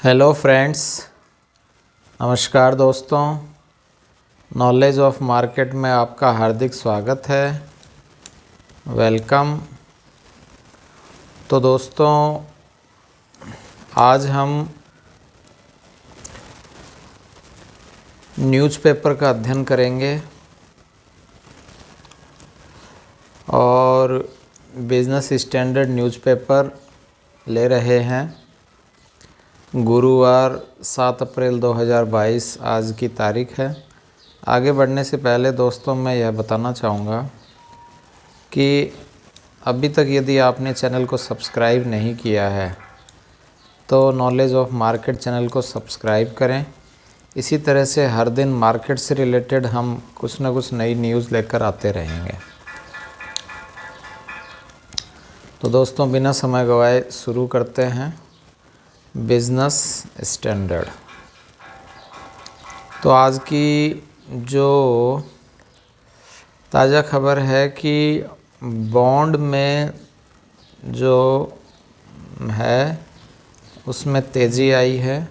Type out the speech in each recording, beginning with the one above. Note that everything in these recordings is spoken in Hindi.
हेलो फ्रेंड्स, नमस्कार दोस्तों। नॉलेज ऑफ मार्केट में आपका हार्दिक स्वागत है। वेलकम। तो दोस्तों, आज हम न्यूज़पेपर का अध्ययन करेंगे और बिजनेस स्टैंडर्ड न्यूज़पेपर ले रहे हैं। गुरुवार 7 अप्रैल 2022 आज की तारीख है। आगे बढ़ने से पहले दोस्तों मैं यह बताना चाहूँगा कि अभी तक यदि आपने चैनल को सब्सक्राइब नहीं किया है तो नॉलेज ऑफ मार्केट चैनल को सब्सक्राइब करें। इसी तरह से हर दिन मार्केट से रिलेटेड हम कुछ ना कुछ नई न्यूज़ लेकर आते रहेंगे। तो दोस्तों, बिना समय गवाए शुरू करते हैं बिजनेस स्टैंडर्ड। तो आज की जो ताज़ा खबर है कि बॉन्ड में जो है उसमें तेज़ी आई है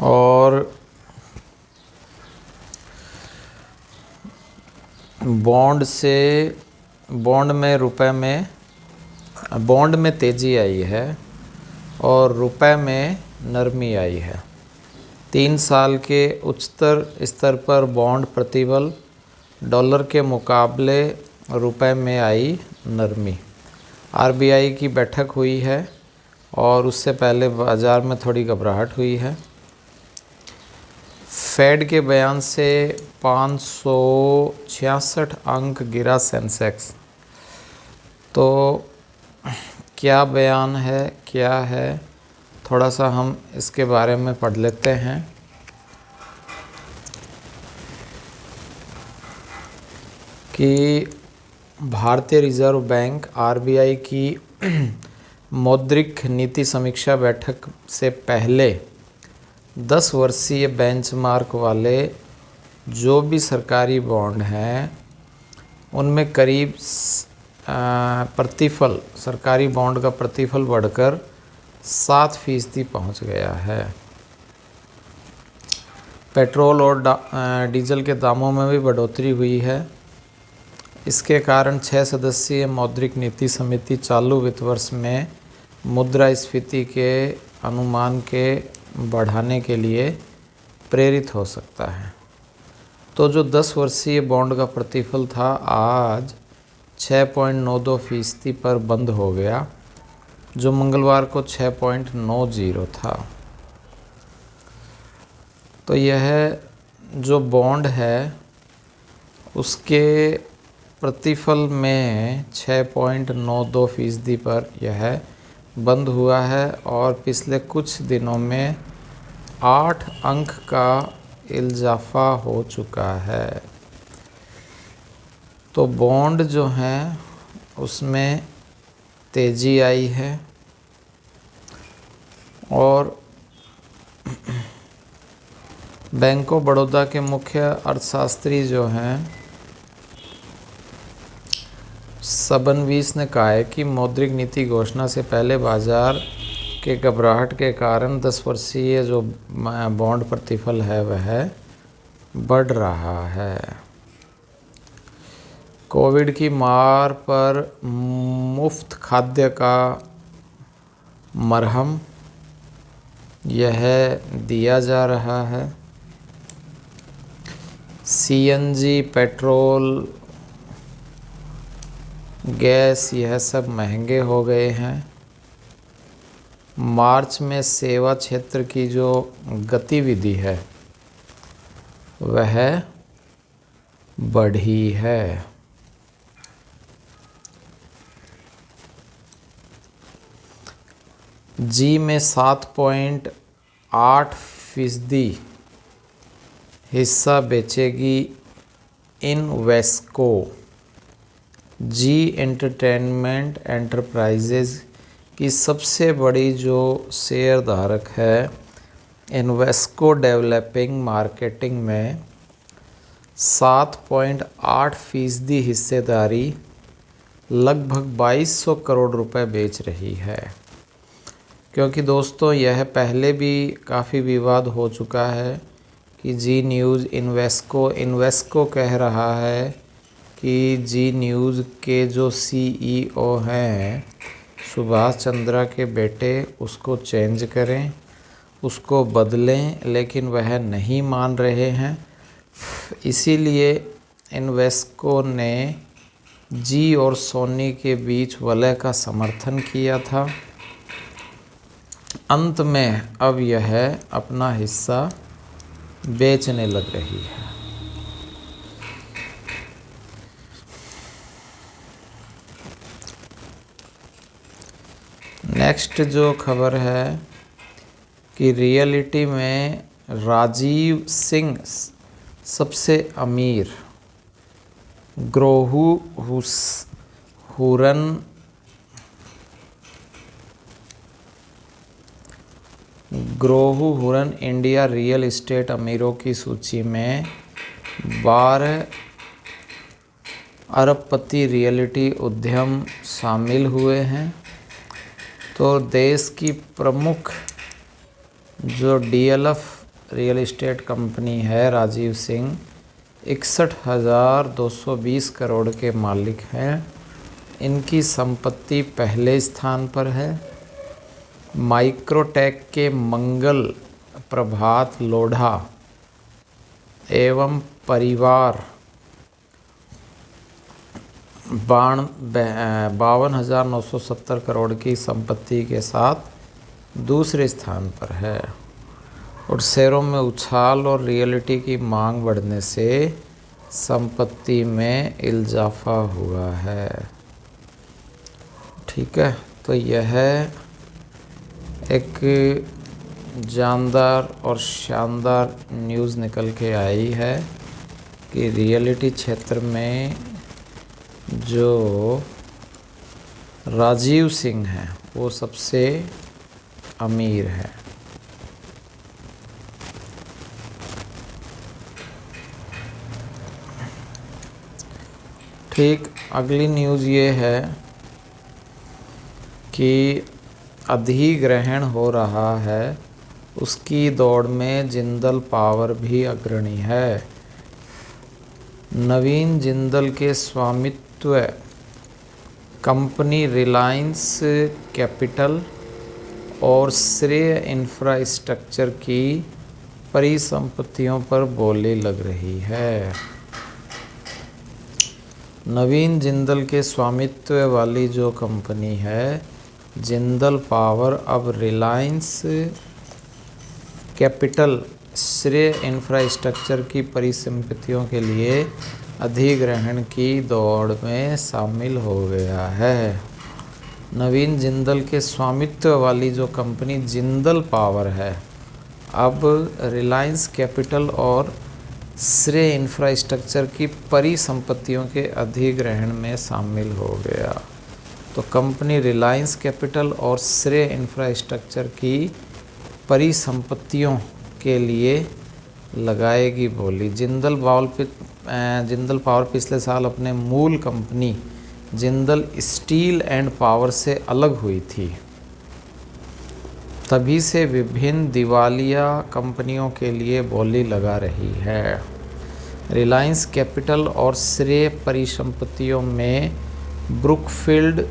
और बॉन्ड में तेज़ी आई है और रुपए में नरमी आई है। 3 साल के उच्चतर स्तर पर बॉन्ड प्रतिबल डॉलर के मुकाबले रुपए में आई नरमी। आरबीआई की बैठक हुई है और उससे पहले बाज़ार में थोड़ी घबराहट हुई है। फेड के बयान से 566 अंक गिरा सेंसेक्स। तो क्या बयान है, क्या है, थोड़ा सा हम इसके बारे में पढ़ लेते हैं। कि भारतीय रिजर्व बैंक आरबीआई की मौद्रिक नीति समीक्षा बैठक से पहले 10 वर्षीय बेंचमार्क वाले जो भी सरकारी बॉन्ड हैं उनमें करीब प्रतिफल, सरकारी बॉन्ड का प्रतिफल बढ़कर 7% पहुंच गया है। पेट्रोल और डीजल के दामों में भी बढ़ोतरी हुई है। इसके कारण 6 सदस्यीय मौद्रिक नीति समिति चालू वित्त वर्ष में मुद्रास्फीति के अनुमान के बढ़ाने के लिए प्रेरित हो सकता है। तो जो 10 वर्षीय बॉन्ड का प्रतिफल था आज 6.92% पर बंद हो गया, जो मंगलवार को 6.90 था। तो यह जो बॉन्ड है उसके प्रतिफल में 6.92% पर यह बंद हुआ है और पिछले कुछ दिनों में 8 अंक का इजाफा हो चुका है। तो बॉन्ड जो हैं उसमें तेज़ी आई है और बैंक ऑफ बड़ौदा के मुख्य अर्थशास्त्री जो हैं सबनवीस ने कहा है कि मौद्रिक नीति घोषणा से पहले बाजार के घबराहट के कारण 10 वर्षीय जो बॉन्ड प्रतिफल है वह बढ़ रहा है। कोविड की मार पर मुफ्त खाद्य का मरहम यह दिया जा रहा है। सीएनजी, पेट्रोल, गैस यह सब महंगे हो गए हैं। मार्च में सेवा क्षेत्र की जो गतिविधि है वह बढ़ी है। जी में 7.8% हिस्सा बेचेगी इन्वेस्को। जी एंटरटेनमेंट एंटरप्राइजेज की सबसे बड़ी जो शेयर धारक है इन्वेस्को डेवलपिंग मार्केटिंग में 7.8% हिस्सेदारी लगभग 2200 करोड़ रुपए बेच रही है। क्योंकि दोस्तों यह पहले भी काफ़ी विवाद हो चुका है कि जी न्यूज़ इन्वेस्को कह रहा है कि जी न्यूज़ के जो सीईओ हैं सुभाष चंद्रा के बेटे उसको चेंज करें, उसको बदलें, लेकिन वह नहीं मान रहे हैं। इसीलिए इन्वेस्को ने जी और सोनी के बीच वलय का समर्थन किया था। अंत में अब यह अपना हिस्सा बेचने लग रही है। नेक्स्ट जो खबर है कि रियलिटी में राजीव सिंह सबसे अमीर, ग्रोहू हुरन इंडिया रियल एस्टेट अमीरों की सूची में 12 अरबपति रियलिटी उद्यम शामिल हुए हैं। तो देश की प्रमुख जो डीएलएफ रियल एस्टेट कंपनी है राजीव सिंह 61,220 करोड़ के मालिक हैं। इनकी संपत्ति पहले स्थान पर है। माइक्रोटेक के मंगल प्रभात लोढ़ा एवं परिवार 52,970 करोड़ की संपत्ति के साथ दूसरे स्थान पर है। और शेयरों में उछाल और रियलिटी की मांग बढ़ने से संपत्ति में इजाफा हुआ है। ठीक है, तो यह एक जानदार और शानदार न्यूज़ निकल के आई है कि रियलिटी क्षेत्र में जो राजीव सिंह हैं वो सबसे अमीर है। ठीक, अगली न्यूज़ ये है कि अधिग्रहण हो रहा है, उसकी दौड़ में जिंदल पावर भी अग्रणी है। नवीन जिंदल के स्वामित्व कंपनी रिलायंस कैपिटल और श्रेय इंफ्रास्ट्रक्चर की परिसंपत्तियों पर बोली लग रही है। नवीन जिंदल के स्वामित्व वाली जो कंपनी है जिंदल पावर अब रिलायंस कैपिटल श्रेय इंफ्रास्ट्रक्चर की परिसंपत्तियों के लिए अधिग्रहण की दौड़ में शामिल हो गया है। नवीन जिंदल के स्वामित्व वाली जो कंपनी जिंदल पावर है अब रिलायंस कैपिटल और श्रेय इंफ्रास्ट्रक्चर की परिसंपत्तियों के अधिग्रहण में शामिल हो गया। तो कंपनी रिलायंस कैपिटल और श्रेय इंफ्रास्ट्रक्चर की परिसंपत्तियों के लिए लगाएगी बोली। जिंदल पावर पिछले साल अपने मूल company Jindal steel and power से अलग हुई थी। तभी से विभिन्न दिवालिया कंपनियों के लिए बोली लगा रही है। रिलायंस कैपिटल और श्रेय परिसंपत्तियों में Brookfield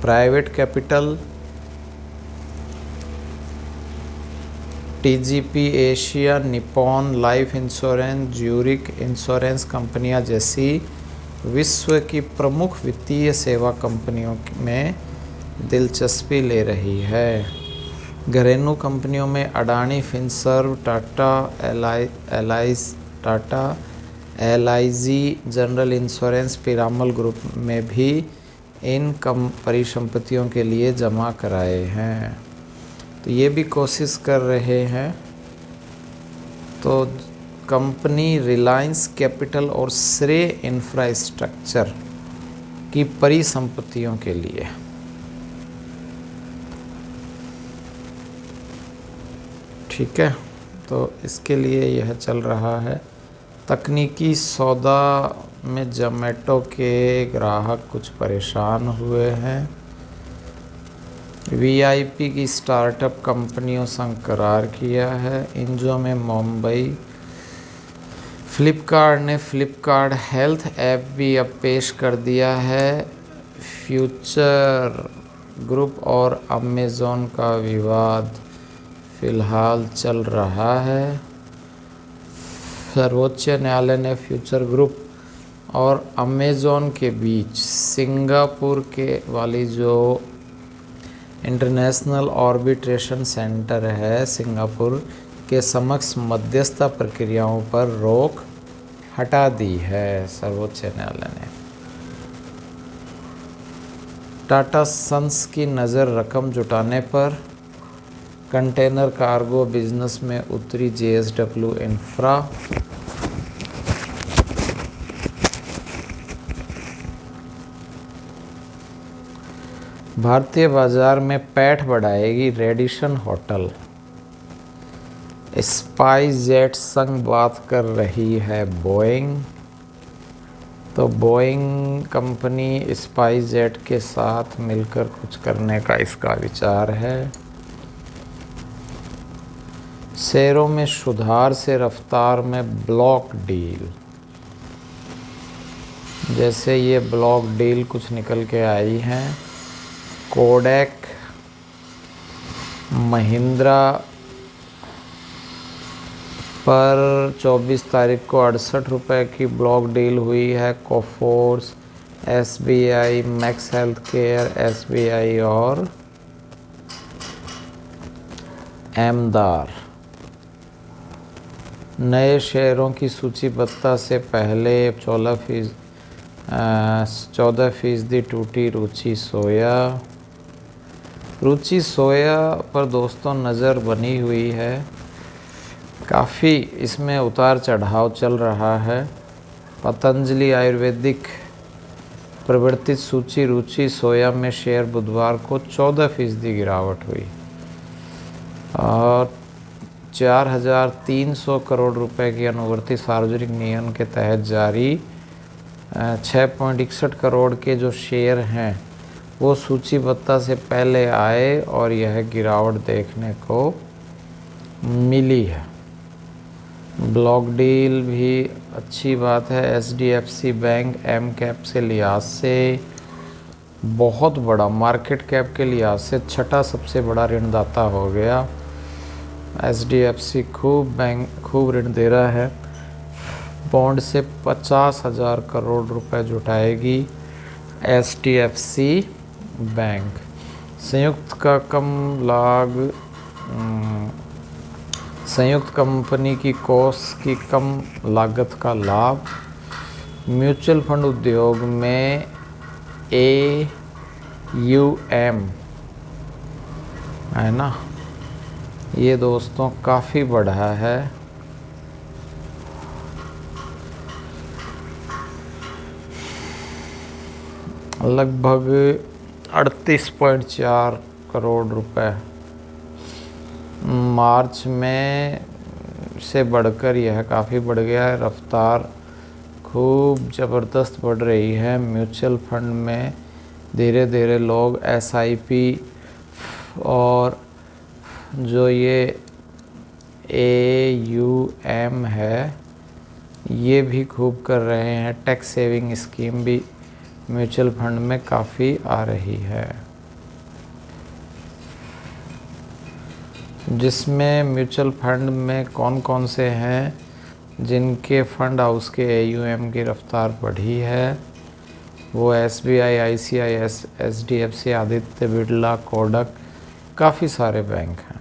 private capital, TGP Asia, Nippon life insurance, Zurich insurance कंपनियां जैसी विश्व की प्रमुख वित्तीय सेवा कंपनियों में दिलचस्पी ले रही है। घरेलू कंपनियों में Adani Finserv, Tata LIG general insurance, Piramal group में भी इन कम परिसंपत्तियों के लिए जमा कराए हैं। तो ये भी कोशिश कर रहे हैं। तो कंपनी रिलायंस कैपिटल और श्रेय इंफ्रास्ट्रक्चर की परिसंपत्तियों के लिए ठीक है, तो इसके लिए यह चल रहा है। तकनीकी सौदा में जोमेटो के ग्राहक कुछ परेशान हुए हैं। वीआईपी की स्टार्टअप कंपनियों संग करार किया है। इनजो में मुंबई। फ्लिपकार्ट ने फ्लिपकार्ट हेल्थ ऐप भी अब पेश कर दिया है। फ्यूचर ग्रुप और अमेज़ॉन का विवाद फिलहाल चल रहा है। सर्वोच्च न्यायालय ने फ्यूचर ग्रुप और अमेज़ॉन के बीच सिंगापुर के वाली जो इंटरनेशनल आर्बिट्रेशन सेंटर है सिंगापुर के समक्ष मध्यस्थता प्रक्रियाओं पर रोक हटा दी है सर्वोच्च न्यायालय ने। टाटा सन्स की नज़र रकम जुटाने पर। कंटेनर कार्गो बिजनेस में उतरी जेएसडब्ल्यू इंफ्रा। भारतीय बाजार में पैठ बढ़ाएगी रेडिसन होटल। स्पाइसजेट संग बात कर रही है बोइंग। तो बोइंग कंपनी स्पाइसजेट के साथ मिलकर कुछ करने का इसका विचार है। शेयरों में सुधार से रफ्तार में ब्लॉक डील। जैसे ये ब्लॉक डील कुछ निकल के आई हैं। कोडेक महिंद्रा पर 24 तारीख को 68 रुपये की ब्लॉक डील हुई है। Coforge, SBI, Max healthcare, SBI और एमदार। नए शेयरों की सूचीबद्धता से पहले 14% टूटी रुचि सोया। रुचि सोया पर दोस्तों नज़र बनी हुई है। काफ़ी इसमें उतार चढ़ाव चल रहा है। पतंजलि आयुर्वेदिक प्रवर्तित सूची रुचि सोया में शेयर बुधवार को 14% गिरावट हुई और 4,300 करोड़ रुपए की अनुवर्ती सार्वजनिक नियम के तहत जारी 6.61 करोड़ के जो शेयर हैं वो सूचीबद्धता से पहले आए और यह गिरावट देखने को मिली है। ब्लॉक डील भी अच्छी बात है। एचडीएफसी बैंक एम कैप से लिहाज से बहुत बड़ा, मार्केट कैप के लिहाज से छठा सबसे बड़ा ऋणदाता हो गया। एचडीएफसी खूब ऋण दे रहा है। बॉन्ड से 50,000 करोड़ रुपए जुटाएगी एचडीएफसी बैंक। संयुक्त कंपनी की कोष की कम लागत का लाभ। म्यूचुअल फंड उद्योग में AUM है ना, ये दोस्तों काफ़ी बढ़ा है। लगभग 38.4 करोड़ रुपए। मार्च में से बढ़कर यह काफ़ी बढ़ गया है। रफ्तार खूब ज़बरदस्त बढ़ रही है। म्यूचुअल फंड में धीरे धीरे लोग SIP और जो ये AUM है ये भी खूब कर रहे हैं। टैक्स सेविंग स्कीम भी म्यूचुअल फंड में काफ़ी आ रही है, जिसमें म्यूचुअल फंड में कौन कौन से हैं जिनके फंड हाउस के AUM की रफ्तार बढ़ी है। वो SBI, ICICI, HDFC, Aditya Birla, Kotak, काफ़ी सारे बैंक हैं।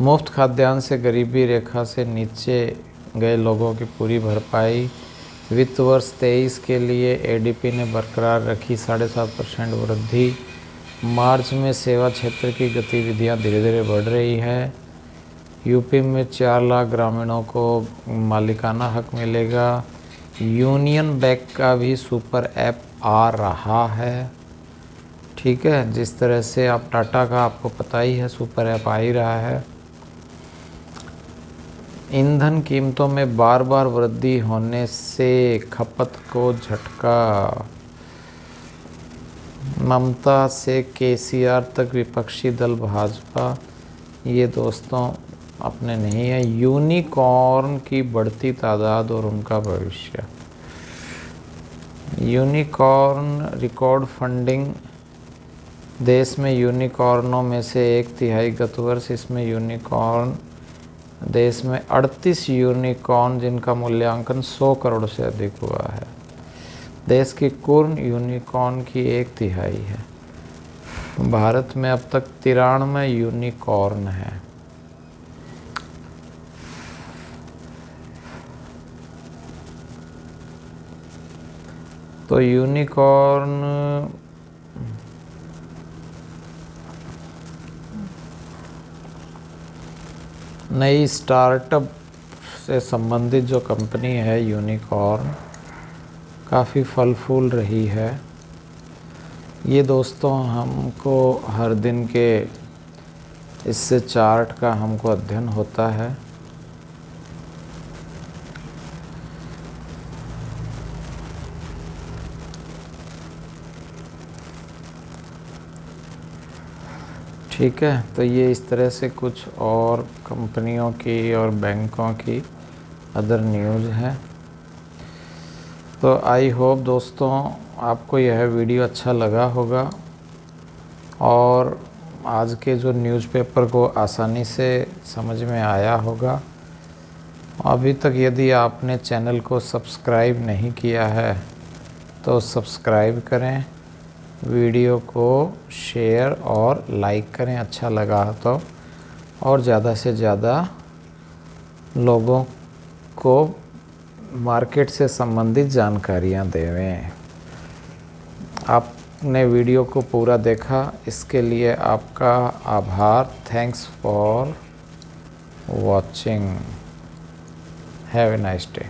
मुफ्त खाद्यान्न से गरीबी रेखा से नीचे गए लोगों की पूरी भरपाई। वित्त वर्ष 23 के लिए ADP ने बरकरार रखी 7.5% वृद्धि। मार्च में सेवा क्षेत्र की गतिविधियां धीरे धीरे बढ़ रही है। यूपी में 4 लाख ग्रामीणों को मालिकाना हक मिलेगा। यूनियन बैंक का भी सुपर ऐप आ रहा है। ठीक है, जिस तरह से आप टाटा का आपको पता ही है सुपर ऐप आ ही रहा है। ईंधन कीमतों में बार बार वृद्धि होने से खपत को झटका। ममता से केसीआर तक विपक्षी दल भाजपा, ये दोस्तों अपने नहीं है। यूनिकॉर्न की बढ़ती तादाद और उनका भविष्य। Unicorn record funding. देश में यूनिकॉर्नों में से 1/3 गत वर्ष इसमें यूनिकॉर्न देश में 38 यूनिकॉर्न जिनका मूल्यांकन 100 करोड़ से अधिक हुआ है। देश की कुल यूनिकॉर्न की 1/3 है। भारत में अब तक 93 यूनिकॉर्न है। तो यूनिकॉर्न नई स्टार्टअप से संबंधित जो कंपनी है यूनिकॉर्न, काफ़ी फल फूल रही है। ये दोस्तों हमको हर दिन के इससे चार्ट का हमको अध्ययन होता है। ठीक है, तो ये इस तरह से कुछ और कंपनियों की और बैंकों की अदर न्यूज़ है। तो आई होप दोस्तों आपको यह वीडियो अच्छा लगा होगा और आज के जो न्यूज़पेपर को आसानी से समझ में आया होगा। अभी तक यदि आपने चैनल को सब्सक्राइब नहीं किया है तो सब्सक्राइब करें, वीडियो को शेयर और लाइक करें अच्छा लगा तो, और ज़्यादा से ज़्यादा लोगों को मार्केट से संबंधित जानकारियाँ देवें। आपने वीडियो को पूरा देखा, इसके लिए आपका आभार। Thanks for watching. Have a nice day.